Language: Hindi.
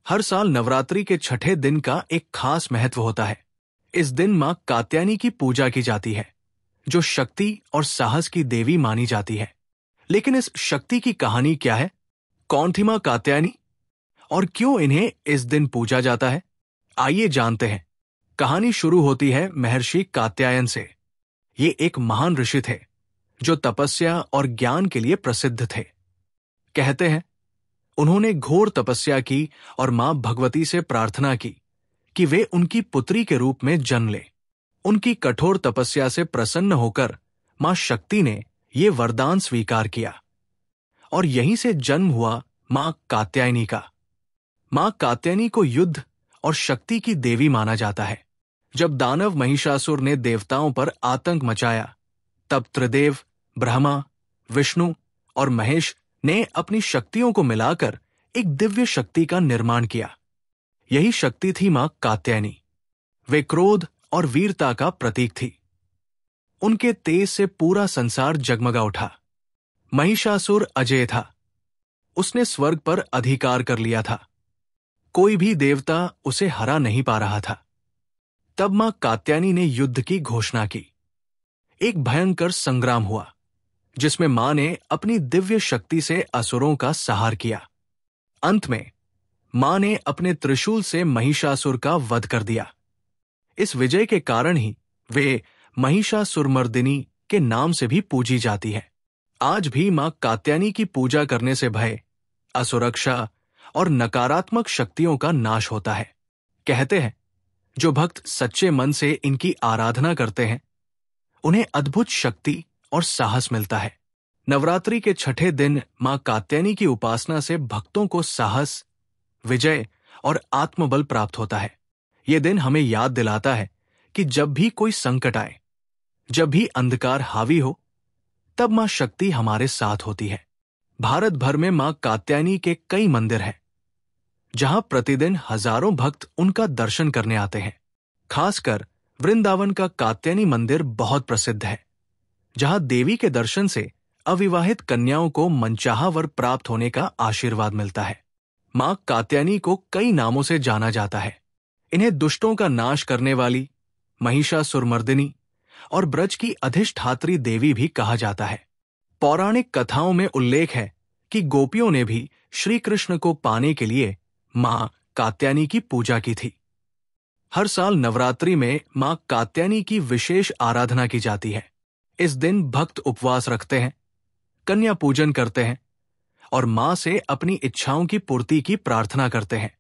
हर साल नवरात्रि के छठे दिन का एक खास महत्व होता है। इस दिन मां कात्यायनी की पूजा की जाती है, जो शक्ति और साहस की देवी मानी जाती है। लेकिन इस शक्ति की कहानी क्या है? कौन थी मां कात्यायनी और क्यों इन्हें इस दिन पूजा जाता है? आइए जानते हैं। कहानी शुरू होती है महर्षि कात्यायन से। ये एक महान ऋषि थे जो तपस्या और ज्ञान के लिए प्रसिद्ध थे। कहते हैं उन्होंने घोर तपस्या की और मां भगवती से प्रार्थना की कि वे उनकी पुत्री के रूप में जन्म ले। उनकी कठोर तपस्या से प्रसन्न होकर मां शक्ति ने ये वरदान स्वीकार किया और यहीं से जन्म हुआ मां कात्यायनी का। मां कात्यायनी को युद्ध और शक्ति की देवी माना जाता है। जब दानव महिषासुर ने देवताओं पर आतंक मचाया, तब त्रिदेव, ब्रह्मा, विष्णु और महेश ने अपनी शक्तियों को मिलाकर एक दिव्य शक्ति का निर्माण किया। यही शक्ति थी मां कात्यायनी। वे क्रोध और वीरता का प्रतीक थी। उनके तेज से पूरा संसार जगमगा उठा। महिषासुर अजेय था। उसने स्वर्ग पर अधिकार कर लिया था। कोई भी देवता उसे हरा नहीं पा रहा था। तब मां कात्यायनी ने युद्ध की घोषणा की। एक भयंकर संग्राम हुआ, जिसमें मां ने अपनी दिव्य शक्ति से असुरों का संहार किया। अंत में मां ने अपने त्रिशूल से महिषासुर का वध कर दिया। इस विजय के कारण ही वे महिषासुरमर्दिनी के नाम से भी पूजी जाती है। आज भी मां कात्यायनी की पूजा करने से भय, असुरक्षा और नकारात्मक शक्तियों का नाश होता है। कहते हैं जो भक्त सच्चे मन से इनकी आराधना करते हैं, उन्हें अद्भुत शक्ति और साहस मिलता है। नवरात्रि के छठे दिन मां कात्यायनी की उपासना से भक्तों को साहस, विजय और आत्मबल प्राप्त होता है। ये दिन हमें याद दिलाता है कि जब भी कोई संकट आए, जब भी अंधकार हावी हो, तब मां शक्ति हमारे साथ होती है। भारत भर में मां कात्यायनी के कई मंदिर हैं, जहां प्रतिदिन हजारों भक्त उनका दर्शन करने आते हैं। खासकर वृंदावन का कात्यायनी मंदिर बहुत प्रसिद्ध है, जहां देवी के दर्शन से अविवाहित कन्याओं को मनचाहा वर प्राप्त होने का आशीर्वाद मिलता है। मां कात्यायनी को कई नामों से जाना जाता है। इन्हें दुष्टों का नाश करने वाली, महिषासुरमर्दिनी और ब्रज की अधिष्ठात्री देवी भी कहा जाता है। पौराणिक कथाओं में उल्लेख है कि गोपियों ने भी श्री कृष्ण को पाने के लिए मां कात्यायनी की पूजा की थी। हर साल नवरात्रि में मां कात्यायनी की विशेष आराधना की जाती है। इस दिन भक्त उपवास रखते हैं, कन्या पूजन करते हैं और मां से अपनी इच्छाओं की पूर्ति की प्रार्थना करते हैं।